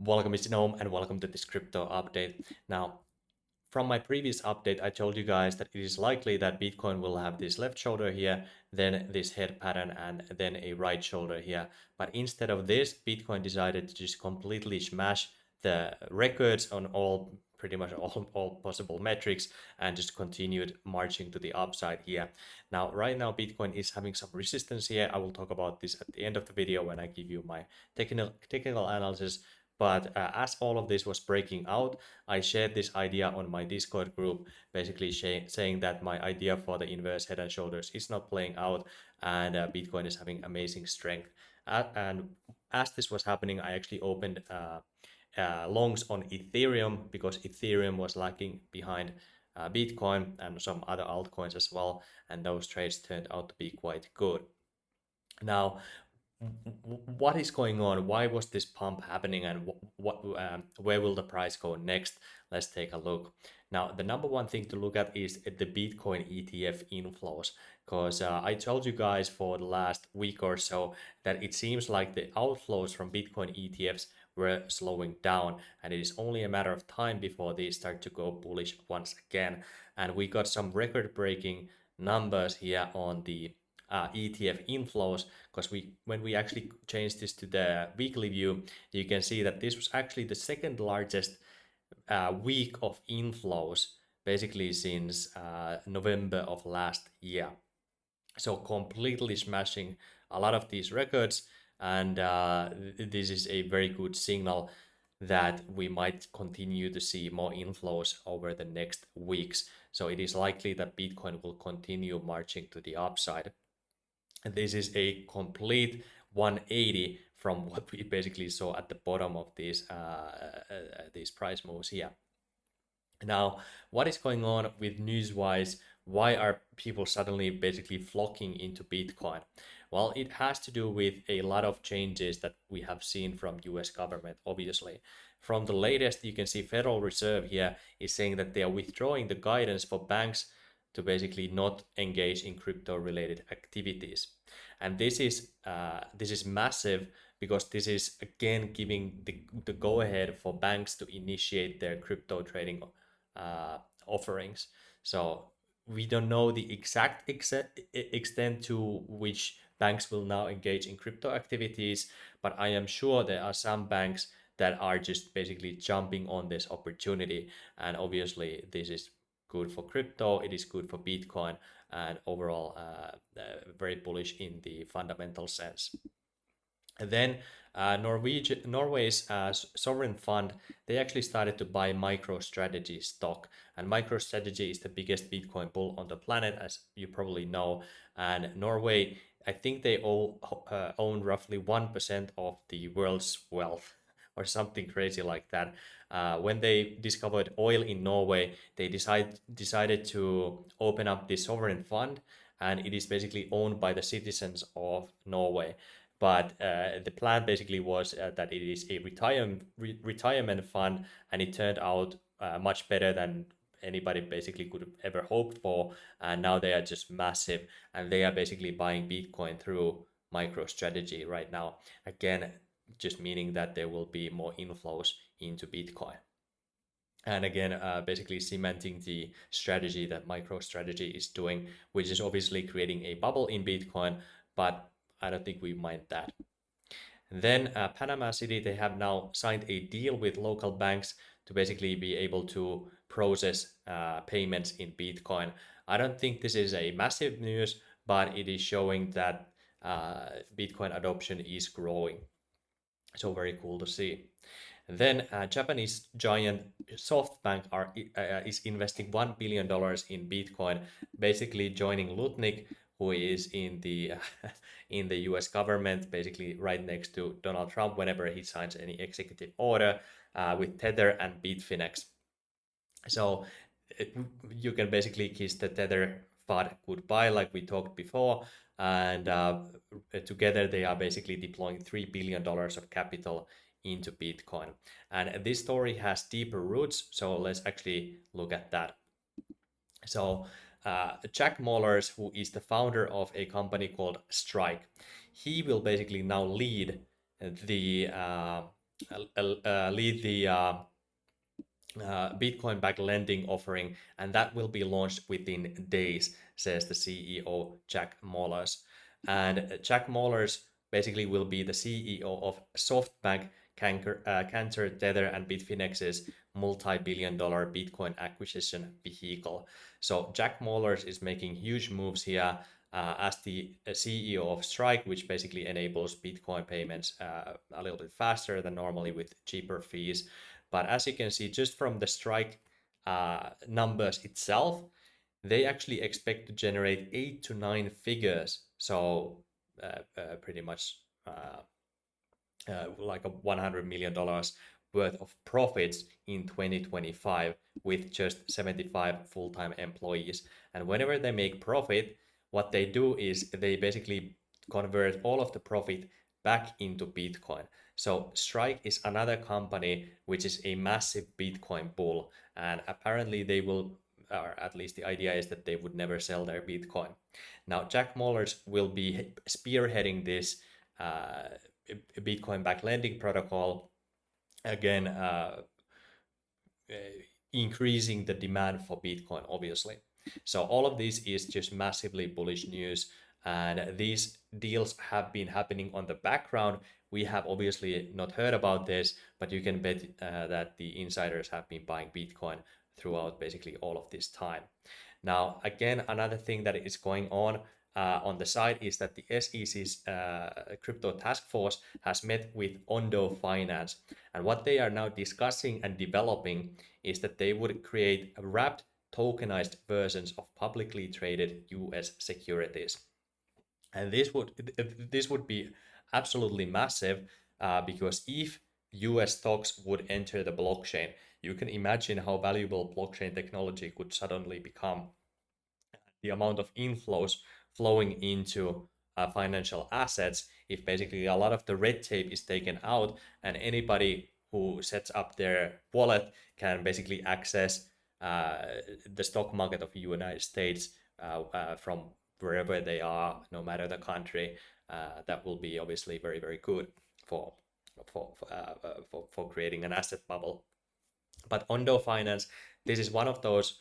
Welcome, it's Denome, and welcome to this crypto update. Now, from my previous update, I told you guys that it is likely that Bitcoin will have this left shoulder here, then this head pattern, and then a right shoulder here. But instead of this, Bitcoin decided to just completely smash the records on pretty much all possible metrics and just continued marching to the upside here. Now, right now, Bitcoin is having some resistance here. I will talk about this at the end of the video when I give you my technical analysis. But as all of this was breaking out, I shared this idea on my Discord group, basically saying that my idea for the inverse head and shoulders is not playing out, and Bitcoin is having amazing strength. And as this was happening, I actually opened longs on Ethereum because Ethereum was lagging behind Bitcoin and some other altcoins as well, and those trades turned out to be quite good. Now, what is going on? Why was this pump happening, and where will the price go next? Let's take a look. Now, the number one thing to look at is the Bitcoin ETF inflows, because I told you guys for the last week or so that it seems like the outflows from Bitcoin ETFs were slowing down, and it is only a matter of time before they start to go bullish once again. And we got some record-breaking numbers here on the ETF inflows, because when we actually changed this to the weekly view, you can see that this was actually the second largest week of inflows basically since November of last year. So completely smashing a lot of these records, and this is a very good signal that we might continue to see more inflows over the next weeks. So it is likely that Bitcoin will continue marching to the upside. This is a complete 180 from what we basically saw at the bottom of these price moves here. Now, what is going on with news-wise? Why are people suddenly basically flocking into Bitcoin? Well, it has to do with a lot of changes that we have seen from US government, obviously. From the latest, you can see Federal Reserve here is saying that they are withdrawing the guidance for banks to basically not engage in crypto-related activities. And this is massive, because this is again giving the go-ahead for banks to initiate their crypto trading offerings. So we don't know the exact extent to which banks will now engage in crypto activities, but I am sure there are some banks that are just basically jumping on this opportunity. And obviously, this is good for crypto, it is good for Bitcoin, and overall very bullish in the fundamental sense. And then Norway's sovereign fund, they actually started to buy MicroStrategy stock. And MicroStrategy is the biggest Bitcoin bull on the planet, as you probably know. And Norway, I think they all own roughly 1% of the world's wealth, or something crazy like that. When they discovered oil in Norway, they decided to open up this sovereign fund, and it is basically owned by the citizens of Norway. But the plan basically was that it is a retirement fund, and it turned out much better than anybody basically could have ever hoped for. And now they are just massive, and they are basically buying Bitcoin through MicroStrategy right now. Again, just meaning that there will be more inflows into Bitcoin. And again, basically cementing the strategy that MicroStrategy is doing, which is obviously creating a bubble in Bitcoin, but I don't think we mind that. Then Panama City, they have now signed a deal with local banks to basically be able to process payments in Bitcoin. I don't think this is a massive news, but it is showing that Bitcoin adoption is growing. So very cool to see. Then Japanese giant SoftBank is investing $1 billion in Bitcoin, basically joining Lutnick, who is in the in the US government, basically right next to Donald Trump whenever he signs any executive order, with Tether and Bitfinex. So you can basically kiss the Tether FUD goodbye, like we talked before, and together they are basically deploying $3 billion of capital into Bitcoin. And this story has deeper roots, so let's actually look at that. So Jack Mollers, who is the founder of a company called Strike, he will basically now lead the lead the Bitcoin backed lending offering, and that will be launched within days, says the CEO Jack Mollers. And Jack Mollers basically will be the CEO of SoftBank, Cantor, Tether, and Bitfinex's multi-billion-dollar Bitcoin acquisition vehicle. So Jack Mollers is making huge moves here as the CEO of Strike, which basically enables Bitcoin payments a little bit faster than normally with cheaper fees. But as you can see, just from the Strike numbers itself, they actually expect to generate 8 to 9 figures. So pretty much like a $100 million worth of profits in 2025 with just 75 full-time employees. And whenever they make profit, what they do is they basically convert all of the profit back into Bitcoin. So Strike is another company which is a massive Bitcoin bull, and apparently they will, or at least the idea is that they would never sell their Bitcoin. Now, Jack Mollers will be spearheading this uh, Bitcoin backed lending protocol, again, uh, increasing the demand for Bitcoin, obviously. So all of this is just massively bullish news, and these deals have been happening on the background. We have obviously not heard about this, but you can bet that the insiders have been buying Bitcoin throughout basically all of this time. Now, again, another thing that is going on the side is that the SEC's crypto task force has met with Ondo Finance. And what they are now discussing and developing is that they would create wrapped tokenized versions of publicly traded US securities. And this would be absolutely massive because if US stocks would enter the blockchain, you can imagine how valuable blockchain technology could suddenly become. The amount of inflows flowing into financial assets if basically a lot of the red tape is taken out and anybody who sets up their wallet can basically access uh, the stock market of the United States from wherever they are, no matter the country. That will be obviously very, very good for for creating an asset bubble. But Ondo Finance, this is one of those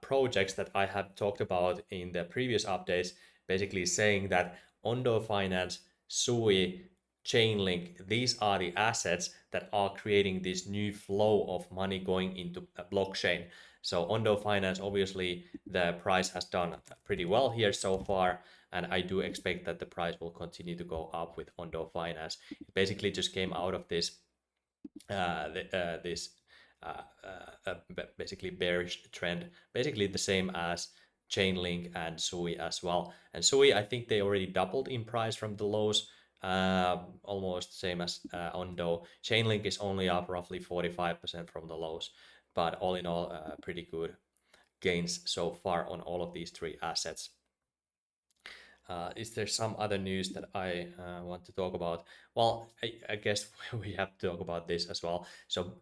projects that I have talked about in the previous updates, basically saying that Ondo Finance, Sui, Chainlink, these are the assets that are creating this new flow of money going into a blockchain. So Ondo Finance, obviously, the price has done pretty well here so far, and I do expect that the price will continue to go up with Ondo Finance. It basically just came out of this uh, basically bearish trend, basically the same as Chainlink and Sui as well. And Sui, I think they already doubled in price from the lows, almost same as Ondo. Chainlink is only up roughly 45% from the lows, but all in all, pretty good gains so far on all of these three assets. Is there some other news that I want to talk about? Well, I guess we have to talk about this as well. So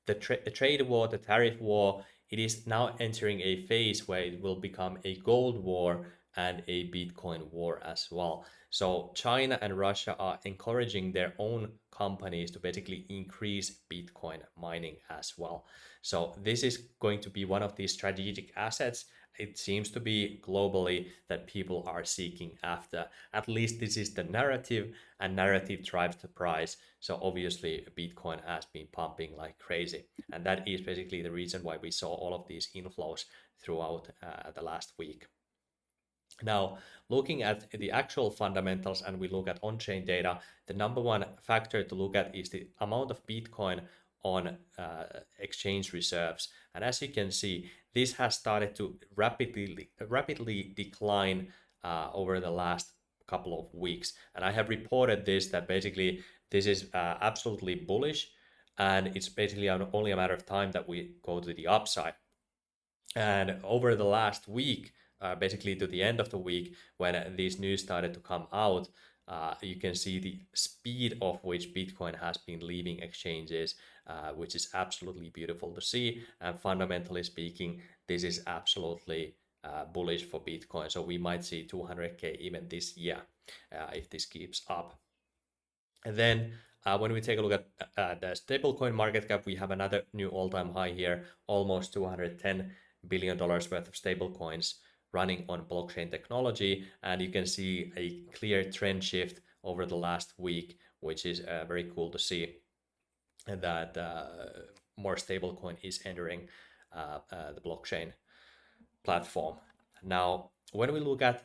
the trade war, the tariff war, it is now entering a phase where it will become a gold war and a Bitcoin war as well. So China and Russia are encouraging their own companies to basically increase Bitcoin mining as well. So this is going to be one of these strategic assets. It seems to be globally that people are seeking after. At least this is the narrative, and narrative drives the price. So obviously, Bitcoin has been pumping like crazy, and that is basically the reason why we saw all of these inflows throughout the last week. Now, looking at the actual fundamentals and we look at on-chain data, the number one factor to look at is the amount of Bitcoin on exchange reserves. And as you can see, this has started to rapidly decline over the last couple of weeks. And I have reported this that basically this is absolutely bullish, and it's basically only a matter of time that we go to the upside. And over the last week, basically to the end of the week, when these news started to come out, you can see the speed of which Bitcoin has been leaving exchanges, which is absolutely beautiful to see. And fundamentally speaking, this is absolutely bullish for Bitcoin. So we might see 200K even this year if this keeps up. And then When we take a look at the stablecoin market cap, we have another new all-time high here, almost $210 billion worth of stablecoins running on blockchain technology. And you can see a clear trend shift over the last week, which is very cool to see that more stablecoin is entering the blockchain platform. Now, when we look at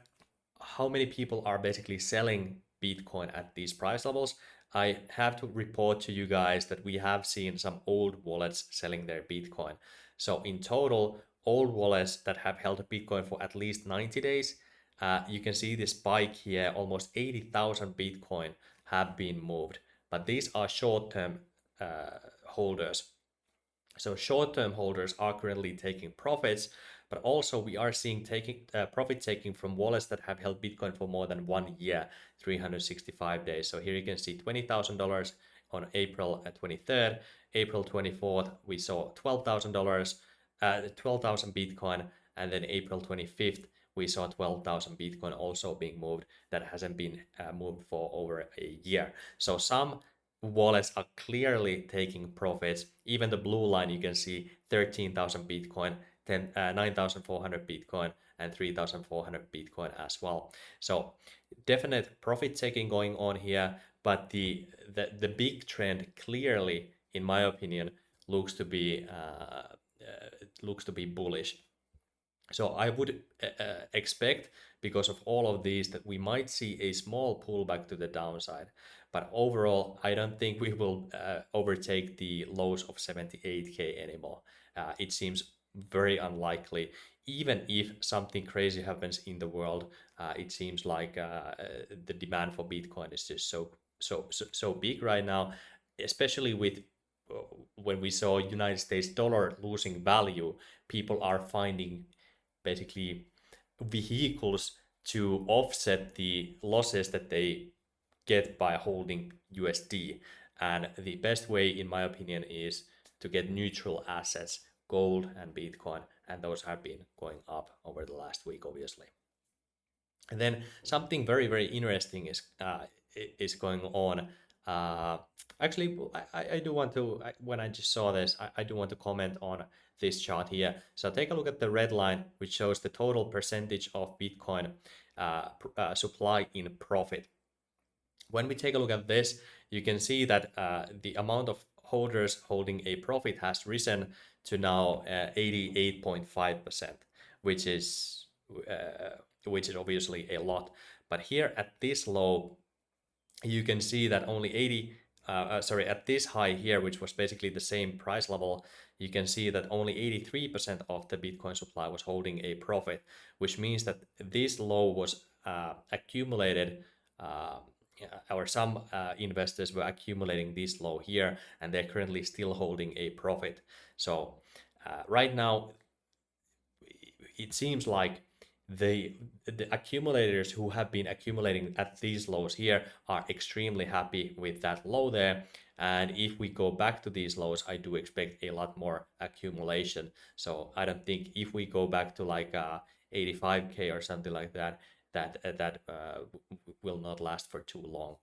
how many people are basically selling Bitcoin at these price levels, I have to report to you guys that we have seen some old wallets selling their Bitcoin. So in total, old wallets that have held Bitcoin for at least 90 days, you can see this spike here, almost 80,000 Bitcoin have been moved. But these are short-term holders. So short-term holders are currently taking profits, but also we are seeing profit taking from wallets that have held Bitcoin for more than 1 year, 365 days. So here you can see $20,000 on April 23rd, April 24th, we saw $12,000, 12,000 Bitcoin, and then April 25th, we saw 12,000 Bitcoin also being moved that hasn't been moved for over a year. So some wallets are clearly taking profits. Even the blue line, you can see 13,000 Bitcoin, 9,400 Bitcoin, and 3,400 Bitcoin as well. So definite profit taking going on here, but the big trend clearly, in my opinion, looks to be bullish. So I would expect, because of all of these, that we might see a small pullback to the downside. But overall, I don't think we will overtake the lows of 78K anymore. It seems very unlikely. Even if something crazy happens in the world, it seems like the demand for Bitcoin is just so big right now, especially with when we saw United States dollar losing value. People are finding basically vehicles to offset the losses that they get by holding USD. And the best way, in my opinion, is to get neutral assets, gold and Bitcoin, and those have been going up over the last week, obviously. And then something very, very interesting is going on. Actually, I do want to, when I just saw this, I do want to comment on this chart here. So take a look at the red line, which shows the total percentage of Bitcoin supply in profit. When we take a look at this, you can see that the amount of holders holding a profit has risen to now 88.5%, which is obviously a lot. But here at this low, you can see that only at this high here, which was basically the same price level, you can see that only 83% of the Bitcoin supply was holding a profit, which means that this low was accumulated, or some investors were accumulating this low here, and they're currently still holding a profit. So right now, it seems like the accumulators who have been accumulating at these lows here are extremely happy with that low there. And if we go back to these lows, I do expect a lot more accumulation. So I don't think if we go back to like 85K or something like that, that will not last for too long.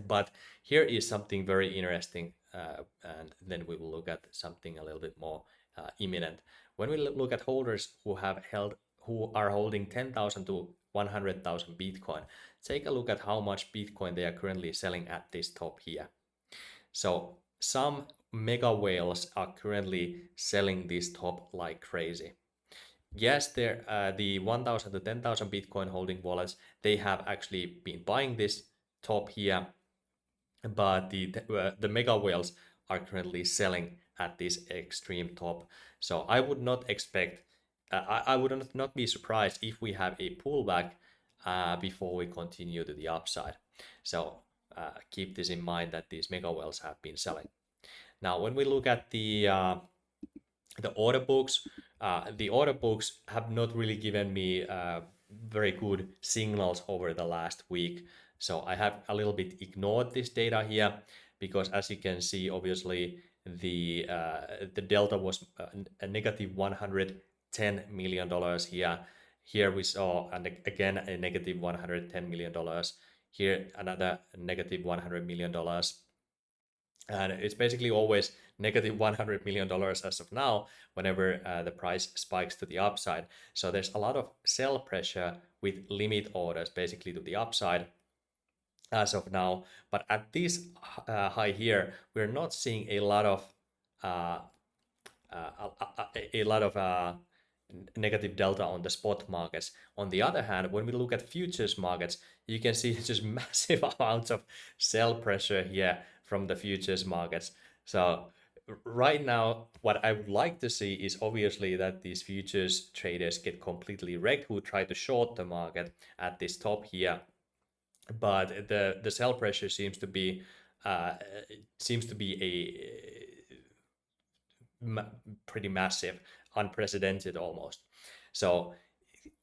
But here is something very interesting, and then we will look at something a little bit more imminent. When we look at holders who are holding 10,000 to 100,000 Bitcoin, take a look at how much Bitcoin they are currently selling at this top here. So some mega whales are currently selling this top like crazy. Yes, the 1,000 to 10,000 Bitcoin holding wallets, they have actually been buying this top here, but the mega whales are currently selling at this extreme top. So I would not expect, I would not be surprised if we have a pullback before we continue to the upside. So keep this in mind that these mega whales have been selling. Now, when we look at the order books have not really given me very good signals over the last week. So I have a little bit ignored this data here because, as you can see, obviously the delta was a negative $110 million here. Here we saw, and again, a negative $110 million here another negative $100 million. And it's basically always negative $100 million as of now, whenever the price spikes to the upside. So there's a lot of sell pressure with limit orders basically to the upside as of now. But at this high here, we're not seeing a lot of uh, a lot of negative delta on the spot markets. On the other hand, when we look at futures markets, you can see just massive amounts of sell pressure here from the futures markets. So right now, what I would like to see is obviously that these futures traders get completely wrecked who try to short the market at this top here. But the sell pressure uh, seems to be pretty massive, unprecedented almost. So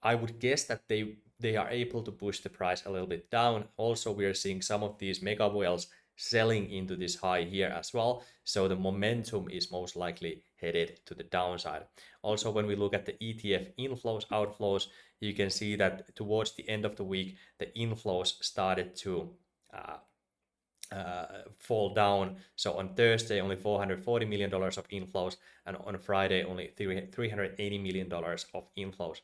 I would guess that they are able to push the price a little bit down. Also, we are seeing some of these mega whales selling into this high here as well. So the momentum is most likely headed to the downside. Also, when we look at the ETF inflows, outflows, you can see that towards the end of the week, the inflows started to fall down. So on Thursday, only $440 million of inflows, and on Friday, only $380 million of inflows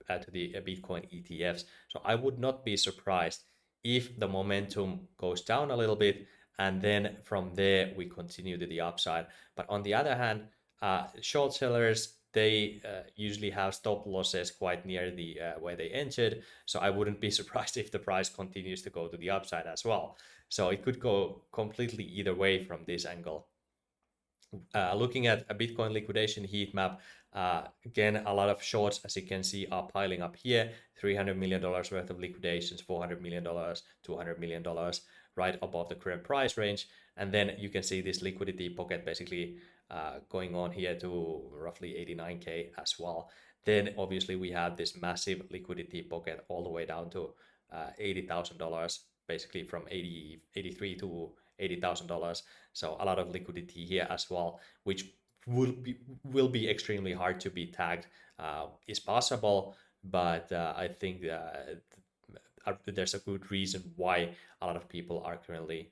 to the Bitcoin ETFs. So I would not be surprised if the momentum goes down a little bit, and then from there we continue to the upside. But on the other hand, short sellers, they usually have stop losses quite near the where they entered. So I wouldn't be surprised if the price continues to go to the upside as well. So it could go completely either way from this angle. Looking at a Bitcoin liquidation heat map, again, a lot of shorts, as you can see, are piling up here. $300 million worth of liquidations, $400 million, $200 million, right above the current price range. And then you can see this liquidity pocket basically going on here to roughly 89K as well. Then obviously we have this massive liquidity pocket all the way down to $80,000, basically from 83 to $80,000. So a lot of liquidity here as well, which will be extremely hard to be tagged. Is possible, but I think there's a good reason why a lot of people are currently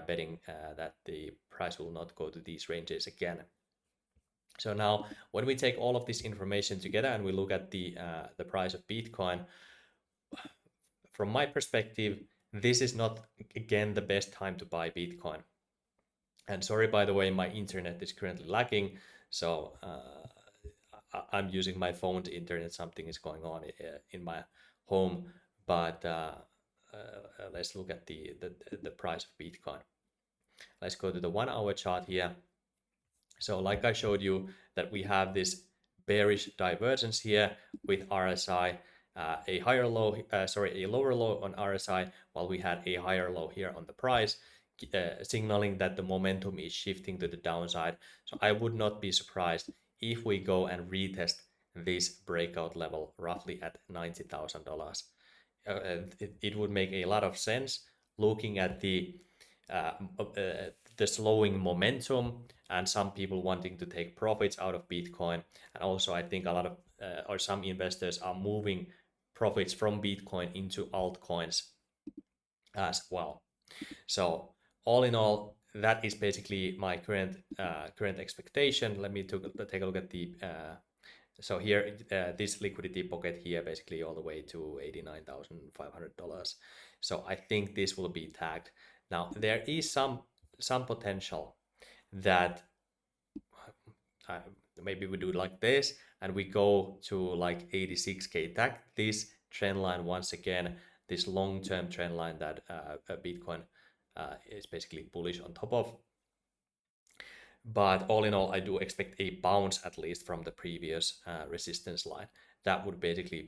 betting that the price will not go to these ranges again. So now, when we take all of this information together and we look at the price of Bitcoin, from my perspective, this is not again the best time to buy Bitcoin. And sorry, by the way, my internet is currently lagging, so I'm using my phone's internet. Something is going on in my home, but let's look at the price of Bitcoin. Let's go to the 1 hour chart here. So like I showed you that we have this bearish divergence here with RSI, a lower low on RSI, while we had a higher low here on the price, signaling that the momentum is shifting to the downside. So I would not be surprised if we go and retest this breakout level roughly at $90,000. It would make a lot of sense looking at uh, the slowing momentum and some people wanting to take profits out of Bitcoin. And also, I think a lot of or some investors are moving profits from Bitcoin into altcoins as well. So all in all, that is basically my current expectation. Let me take a look at the so here this liquidity pocket here basically all the way to $89,500. So I think this will be tagged. Now there is some potential that maybe we do like this and we go to like 86K, tag this trend line once again, this long-term trend line that Bitcoin is basically bullish on top of. But all in all, I do expect a bounce at least from the previous resistance line. That would basically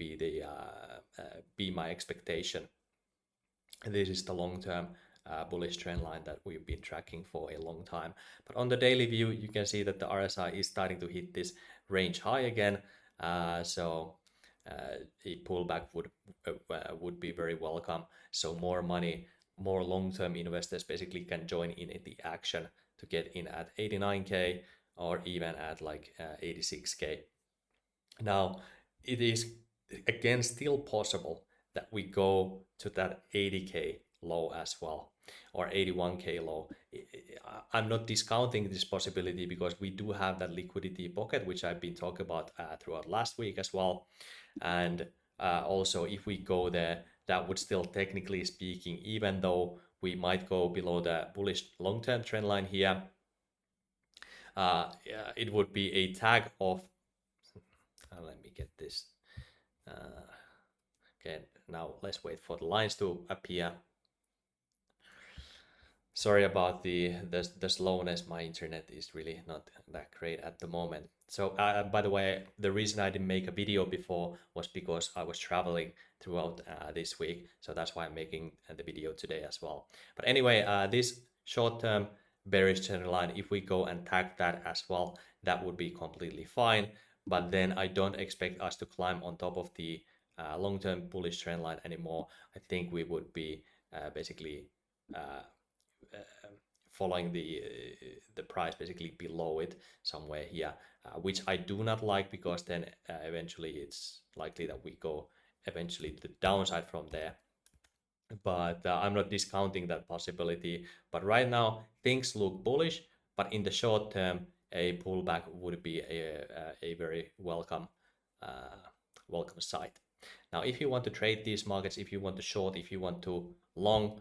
be my expectation. This is the long-term bullish trend line that we've been tracking for a long time. But on the daily view, you can see that the RSI is starting to hit this range high again. So a pullback would be very welcome. So more money, more long-term investors basically can join in the action to get in at 89K or even at like 86K. Now, it is again still possible that we go to that 80K low as well, or 81k low. I'm not discounting this possibility because we do have that liquidity pocket, which I've been talking about throughout last week as well. And also, if we go there, that would still, technically speaking, even though we might go below the bullish long-term trend line here, it would be a tag of, let me get this. Okay, now let's wait for the lines to appear. Sorry about the slowness. My internet is really not that great at the moment. So by the way, the reason I didn't make a video before was because I was traveling throughout this week. So that's why I'm making the video today as well. But anyway, this short-term bearish trend line, if we go and tag that as well, that would be completely fine. But then I don't expect us to climb on top of the long-term bullish trend line anymore. I think we would be basically following the price basically below it somewhere here, which I do not like, because then eventually it's likely that we go eventually to the downside from there. But I'm not discounting that possibility. But right now things look bullish, but in the short term a pullback would be a very welcome sight. Now, if you want to trade these markets, if you want to short, if you want to long,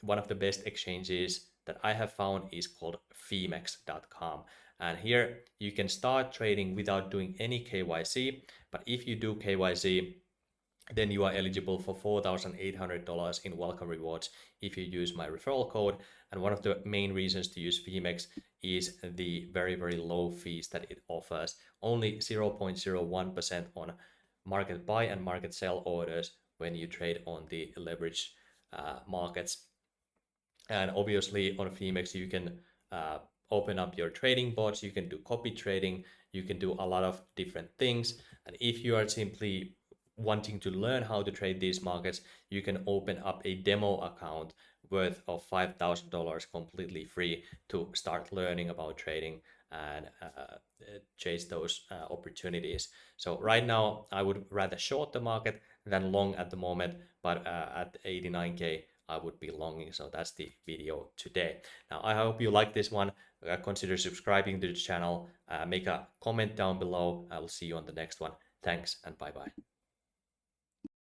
one of the best exchanges that I have found is called femex.com. And here you can start trading without doing any KYC. But if you do KYC, then you are eligible for $4,800 in welcome rewards if you use my referral code. And one of the main reasons to use Femex is the very, very low fees that it offers. Only 0.01% on market buy and market sell orders when you trade on the leverage markets. And obviously on Femex you can open up your trading bots, you can do copy trading, you can do a lot of different things. And if you are simply wanting to learn how to trade these markets, you can open up a demo account worth of $5,000 completely free to start learning about trading and chase those opportunities. So right now I would rather short the market than long at the moment, but at 89k I would be longing. So that's the video today. Now I hope you like this one. Consider subscribing to the channel, make a comment down below. I will see you on the next one. Thanks and bye bye.